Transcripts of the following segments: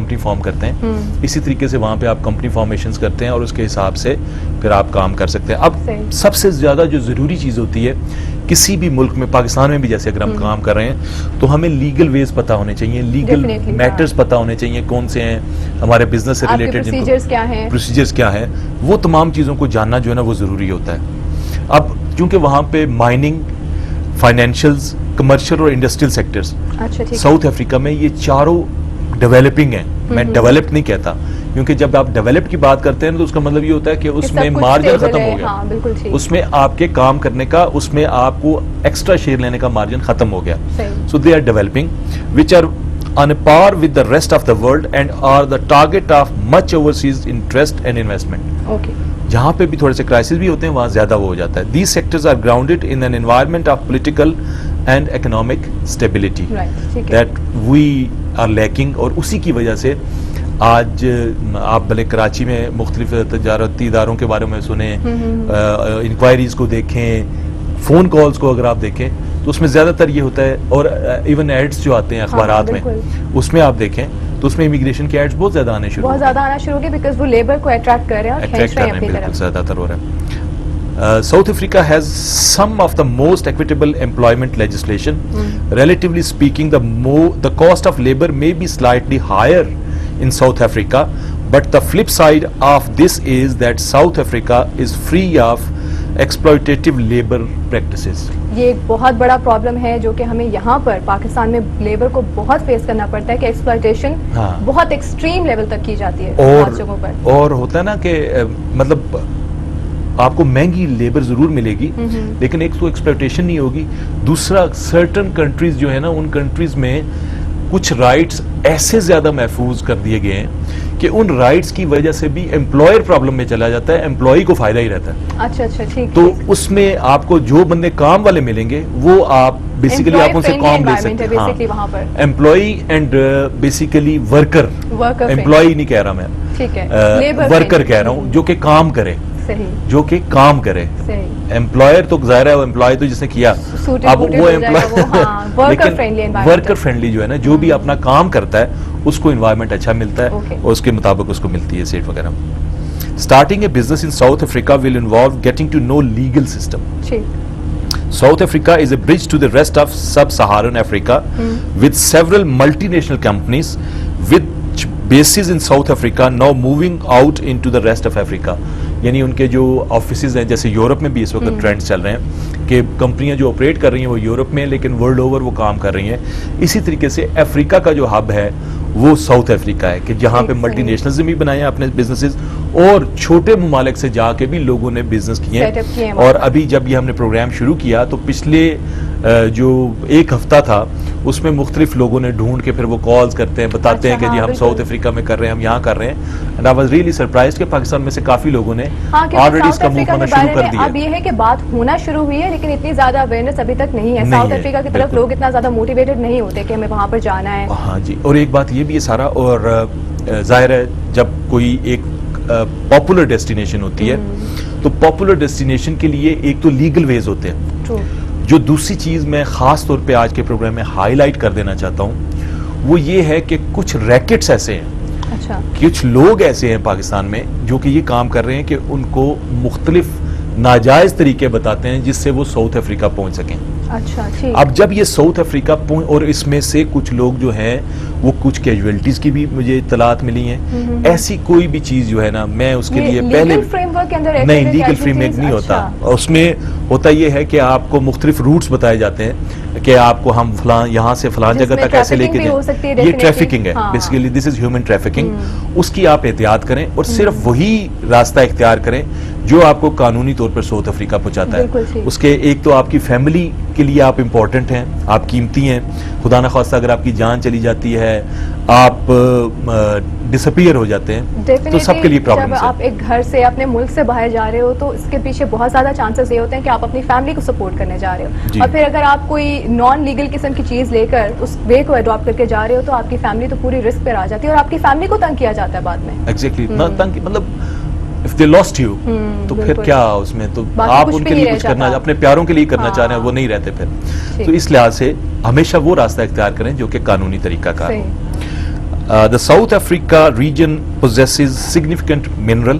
Company form کرتے ہیں اسی طریقے سے وہاں پہ آپ کمپنی فارمیشنز کرتے ہیں اور اس کے حساب سے پھر آپ کام کر سکتے ہیں. اب سب سے زیادہ جو ضروری چیز ہوتی ہے کسی بھی ملک میں, پاکستان میں بھی جیسے اگر ہم کام کر رہے ہیں تو ہمیں لیگل ویز پتہ ہونے چاہیے, لیگل میٹرز پتہ ہونے چاہیے کون سے ہیں ہمارے بزنس سے ریلیٹڈ, پروسیجرز کیا ہیں, وہ تمام چیزوں کو جاننا جو ہے نا وہ ضروری ہوتا ہے. اب کیونکہ وہاں پہ مائننگ, فائنینشیلز, کمرشل اور انڈسٹریل سیکٹرز ساؤتھ افریقہ میں یہ چاروں ڈیولپنگ ہیں. میں ڈیولپڈ نہیں کہتا کیونکہ جب آپ ڈیولپ کی بات کرتے ہیں تو اس کا مطلب یہ ہوتا ہے کہ اس میں مارجن ختم ہو گیا, اس میں آپ کے کام کرنے کا, اس میں آپ کو ایکسٹرا شیئر لینے کا مارجن ختم ہو گیا. So they are developing which are on a par with the rest of the world and are the target of much overseas interest and investment. Okay. جہاں پہ بھی تھوڑے سے کرائسس بھی ہوتے ہیں وہاں زیادہ وہ ہو جاتا ہے. These sectors are grounded in an environment of political and economic stability that we are lacking, اور اسی کی وجہ سے آج آپ بھلے کراچی میں مختلف تجارتی اداروں کے بارے میں سنیں, انکوائریز کو دیکھیں, فون کالز کو اگر آپ دیکھیں تو اس میں زیادہ تر یہ ہوتا ہے, اور ایون ایڈز جو آتے ہیں اخبارات میں اس میں آپ دیکھیں تو اس میں امیگریشن کے ایڈز بہت زیادہ آنے شروع ہو گئے بیکاز وہ لیبر کو اٹریکٹ کر رہے ہیں اور کھینچ رہے ہیں اپنی طرف. بالکل زیادہ تر ہو رہا ہے. South Africa has some of the most equitable employment legislation. Relatively speaking, the cost of labor may be slightly higher in South Africa, but the flip side of this is that South Africa is free of exploitative labor practices. یہ ایک بہت بڑا problem ہے جو کہ ہمیں یہاں پر پاکستان میں لیبر کو بہت فیس کرنا پڑتا ہے کہ ایکسپلائٹیشن بہت ایکسٹریم لیول تک کی جاتی ہے بہت جگہوں پر. اور ہوتا ہے نا کہ مطلب آپ کو مہنگی لیبر ضرور ملے گی لیکن ایک تو ایکسپلائٹیشن نہیں ہوگی, دوسرا سرٹن کنٹریز جو ہے نا ان کنٹریز میں کچھ رائٹس ایسے زیادہ محفوظ کر دیے گئے ہیں کہ ان رائٹس کی وجہ سے بھی امپلائر پرابلم میں چلا جاتا ہے, امپلائی کو فائدہ ہی رہتا ہے. اچھا ٹھیک. تو اس میں آپ کو جو بندے کام والے ملیں گے وہ آپ بیسیکلی آپ ان سے کام لے سکتے ہیں. Employee and basically worker, employee نہیں کہہ رہا میں, ورکر کہہ رہا ہوں جو کہ کام کرے, جو کہ کام کرے. امپلائر تو ظاہر ہے امپلائی تو جس نے کیا, اب وہ لیکن ورکر فرینڈلی جو ہے نا جو بھی اپنا کام کرتا ہے اس کو انوائرمنٹ اچھا ملتا ہے اور اس کے مطابق اس کو ملتی ہے سیٹ وغیرہ. Starting a business in South Africa will involve getting to know legal system. South Africa is a bridge to the rest of sub-Saharan Africa with several multinational companies with bases in South Africa now moving out into the rest of Africa. یعنی ان کے جو offices ہیں جیسے Europe میں بھی اس وقت trend چل رہے ہیں کہ کمپنیاں جو آپریٹ کر رہی ہیں وہ یورپ میں لیکن ورلڈ اوور وہ کام کر رہی ہیں. اسی طریقے سے افریقہ کا جو ہب ہے وہ ساؤتھ افریقہ ہے کہ جہاں پہ ملٹی نیشنلز بھی بنائے ہیں اپنے بزنسز اور چھوٹے ممالک سے جا کے بھی لوگوں نے بزنس کیے ہیں. اور ابھی جب یہ ہم نے پروگرام شروع کیا تو پچھلے جو ایک ہفتہ تھا اس میں مختلف لوگوں نے ڈھونڈ کے پھر وہ کالز کرتے ہیں, بتاتے ہیں کہ جی ہم ساؤتھ افریقہ میں کر رہے ہیں, ہم یہاں کر رہے ہیں. And I was really surprised کہ پاکستان میں سے کافی لوگوں نے آلریڈی اس کا موو ہونا شروع کر دیا. اب یہ ہے کہ بات ہونا شروع ہوئی ہے لیکن اتنی زیادہ اویئرنیس ابھی تک نہیں ہے. ساؤتھ افریقہ کی طرف لوگ اتنا زیادہ موٹیویٹڈ نہیں ہوتے کہ ہمیں وہاں پر جانا ہے. ہاں جی, اور ایک بات یہ بھی ہے سارا, اور ظاہر ہے جب کوئی ایک پاپولر ڈیسٹینیشن ہوتی ہے تو پاپولر ڈیسٹینیشن کے لیے ایک تو لیگل ویز ہوتے ہیں. جو دوسری چیز میں خاص طور پہ آج کے پروگرام میں ہائی لائٹ کر دینا چاہتا ہوں وہ یہ ہے کہ کچھ ریکٹس ایسے ہیں, کچھ لوگ ایسے ہیں پاکستان میں جو کہ یہ کام کر رہے ہیں کہ ان کو مختلف ناجائز طریقے بتاتے ہیں جس سے وہ ساؤتھ افریقہ پہنچ سکیں. اب جب یہ ساؤتھ افریقہ اور اس میں سے کچھ لوگ جو ہیں وہ کچھ کیجویلٹیز کی بھی مجھے اطلاعات ملی ہیں. ایسی کوئی بھی چیز جو ہے نا میں اس کے لیے پہلے نہیں لیگل فریم ورک نہیں ہوتا, اس میں ہوتا یہ ہے کہ آپ کو مختلف روٹس بتائے جاتے ہیں کہ آپ کو ہم فلاں یہاں سے فلاں جگہ تک ایسے لے کے جائیں. یہ ٹریفکنگ ہے basically, this is human trafficking. اس کی آپ احتیاط کریں اور صرف وہی راستہ اختیار کریں جو آپ کو قانونی طور پر ساؤتھ افریقہ پہنچاتا ہے. اس کے ایک تو آپ کی فیملی کے لیے آپ امپورٹنٹ ہیں, آپ قیمتی ہیں, خدا نخواستہ اگر آپ کی جان چلی جاتی ہے آپ ڈس اپیئر ہو جاتے ہیں تو سب کے لیے پرابلم ہے. جب آپ ایک گھر سے اپنے ملک سے باہر جا رہے ہو تو اس کے پیچھے بہت زیادہ چانسز یہ ہوتے ہیں کہ آپ اپنی فیملی کو سپورٹ کرنے جا رہے ہو, اور پھر اگر آپ کوئی نان لیگل قسم کی چیز لے کر اس وے کو اڈاپٹ کر کے جا رہے ہو تو آپ کی فیملی تو پوری رسک پہ آ جاتی ہے اور آپ کی فیملی کو تنگ کیا جاتا ہے بعد میں. ایگزیکٹلی, تنگ مطلب if they lost you تو پھر کیا اس میں تو آپ ان کے لیے کچھ کرنا اپنے پیاروں کے لیے کرنا چاہ رہے ہیں وہ نہیں رہتے پھر. تو اس لحاظ سے ہمیشہ وہ راستہ اختیار کریں جو کہ قانونی طریقہ کار ہو. The South Africa region possesses significant mineral,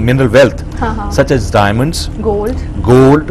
mineral wealth, such as diamonds, gold,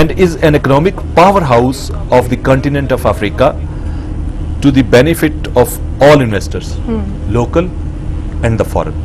and is an economic powerhouse of the continent of Africa to the benefit of all investors, local and the foreign,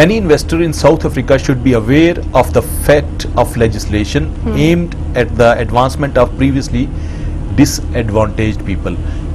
Any investor in South Africa should be aware of the fact of legislation aimed at the advancement of previously disadvantaged people.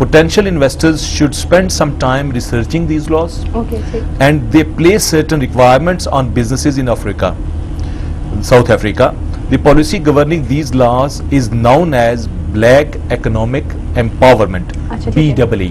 Potential investors should spend some time researching these laws, and they place certain requirements on businesses in Africa, South Africa. The policy governing these laws is known as Black Economic Empowerment, BEE.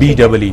BEE।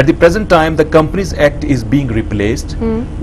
At the present time, the Companies Act is being replaced,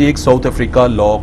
take South Africa law